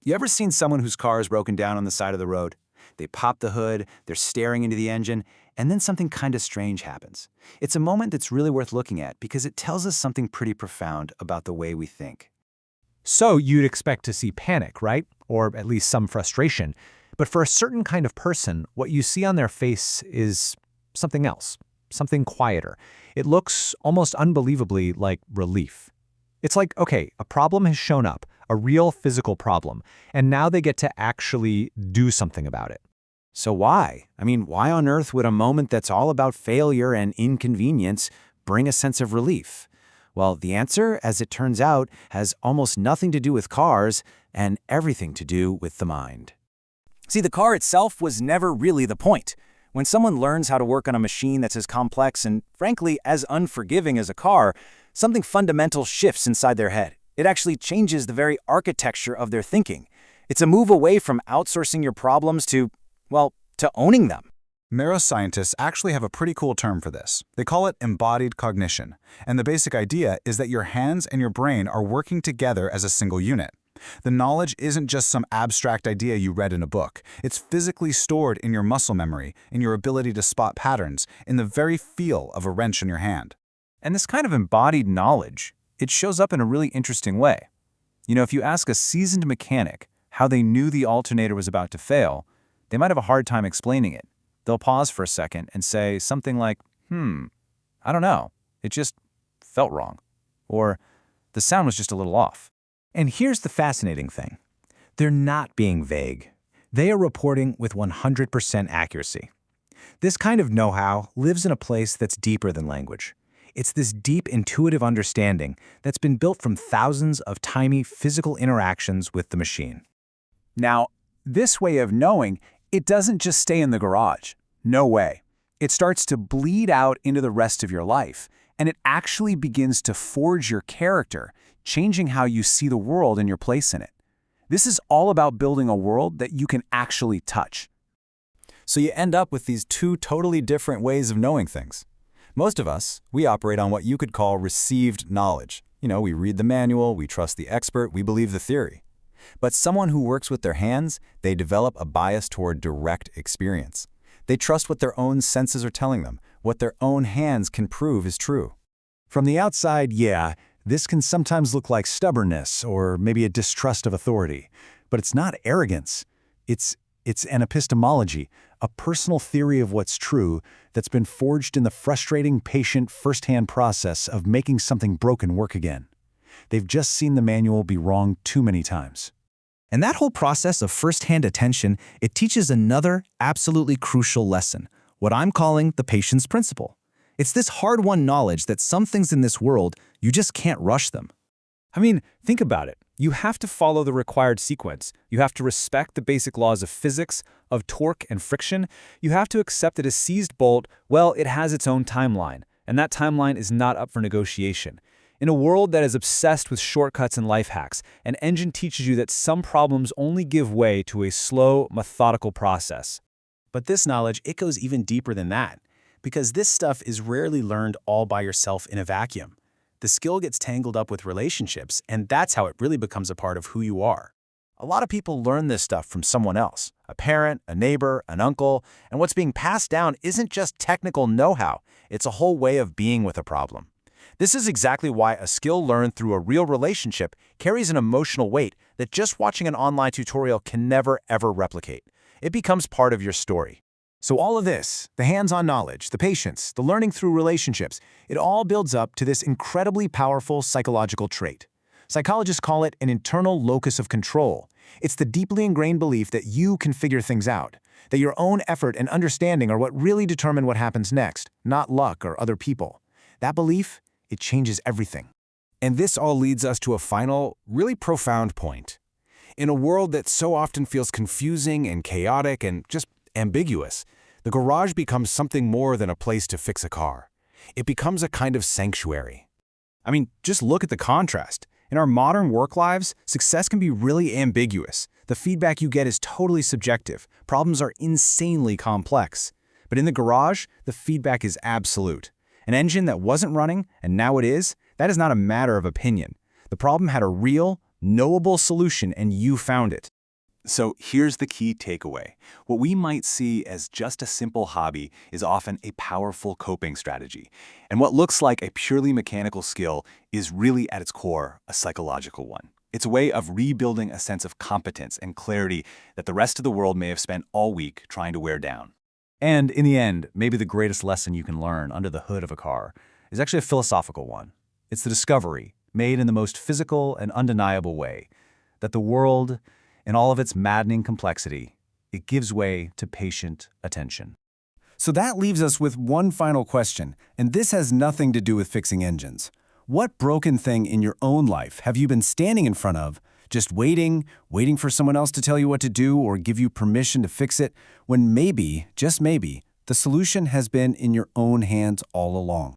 You ever seen someone whose car is broken down on the side of the road? They pop the hood, they're staring into the engine, and then something kind of strange happens. It's a moment that's really worth looking at because it tells us something pretty profound about the way we think. So you'd expect to see panic, right? Or at least some frustration. But for a certain kind of person, what you see on their face is something else, something quieter. It looks almost unbelievably like relief. It's like, okay, a problem has shown up, a real physical problem, and now they get to actually do something about it. So why? Why on earth would a moment that's all about failure and inconvenience bring a sense of relief? Well, the answer, as it turns out, has almost nothing to do with cars and everything to do with the mind. See, the car itself was never really the point. When someone learns how to work on a machine that's as complex and, frankly, as unforgiving as a car, something fundamental shifts inside their head. It actually changes the very architecture of their thinking. It's a move away from outsourcing your problems to owning them. Neuroscientists actually have a pretty cool term for this. They call it embodied cognition, and the basic idea is that your hands and your brain are working together as a single unit. The knowledge isn't just some abstract idea you read in a book. It's physically stored in your muscle memory, in your ability to spot patterns, in the very feel of a wrench in your hand. And this kind of embodied knowledge, it shows up in a really interesting way. If you ask a seasoned mechanic how they knew the alternator was about to fail, they might have a hard time explaining it. They'll pause for a second and say something like, I don't know, it just felt wrong. Or, the sound was just a little off. And here's the fascinating thing. They're not being vague. They are reporting with 100% accuracy. This kind of know-how lives in a place that's deeper than language. It's this deep intuitive understanding that's been built from thousands of tiny physical interactions with the machine. Now, this way of knowing, it doesn't just stay in the garage. No way. It starts to bleed out into the rest of your life, and it actually begins to forge your character, changing how you see the world and your place in it. This is all about building a world that you can actually touch. So you end up with these two totally different ways of knowing things. Most of us, we operate on what you could call received knowledge. We read the manual, we trust the expert, we believe the theory. But someone who works with their hands, they develop a bias toward direct experience. They trust what their own senses are telling them, what their own hands can prove is true. From the outside, yeah, this can sometimes look like stubbornness or maybe a distrust of authority. But it's not arrogance. It's an epistemology, a personal theory of what's true that's been forged in the frustrating, patient, first-hand process of making something broken work again. They've just seen the manual be wrong too many times. And that whole process of first-hand attention, it teaches another absolutely crucial lesson, what I'm calling the patience principle. It's this hard-won knowledge that some things in this world, you just can't rush them. Think about it. You have to follow the required sequence. You have to respect the basic laws of physics, of torque and friction. You have to accept that a seized bolt, it has its own timeline, and that timeline is not up for negotiation. In a world that is obsessed with shortcuts and life hacks, an engine teaches you that some problems only give way to a slow, methodical process. But this knowledge, it goes even deeper than that, because this stuff is rarely learned all by yourself in a vacuum. The skill gets tangled up with relationships, and that's how it really becomes a part of who you are. A lot of people learn this stuff from someone else, a parent, a neighbor, an uncle, and what's being passed down isn't just technical know-how, it's a whole way of being with a problem. This is exactly why a skill learned through a real relationship carries an emotional weight that just watching an online tutorial can never, ever replicate. It becomes part of your story. So all of this, the hands-on knowledge, the patience, the learning through relationships, it all builds up to this incredibly powerful psychological trait. Psychologists call it an internal locus of control. It's the deeply ingrained belief that you can figure things out, that your own effort and understanding are what really determine what happens next, not luck or other people. That belief, it changes everything. And this all leads us to a final, really profound point. In a world that so often feels confusing and chaotic and just ambiguous, the garage becomes something more than a place to fix a car. It becomes a kind of sanctuary. Just look at the contrast. In our modern work lives, success can be really ambiguous. The feedback you get is totally subjective. Problems are insanely complex. But in the garage, the feedback is absolute. An engine that wasn't running, and now it is, that is not a matter of opinion. The problem had a real, knowable solution, and you found it. So here's the key takeaway. What we might see as just a simple hobby is often a powerful coping strategy. And what looks like a purely mechanical skill is really at its core a psychological one. It's a way of rebuilding a sense of competence and clarity that the rest of the world may have spent all week trying to wear down. And in the end, maybe the greatest lesson you can learn under the hood of a car is actually a philosophical one. It's the discovery, made in the most physical and undeniable way, that the world, in all of its maddening complexity, it gives way to patient attention. So that leaves us with one final question, and this has nothing to do with fixing engines. What broken thing in your own life have you been standing in front of, just waiting for someone else to tell you what to do or give you permission to fix it, when maybe, just maybe, the solution has been in your own hands all along?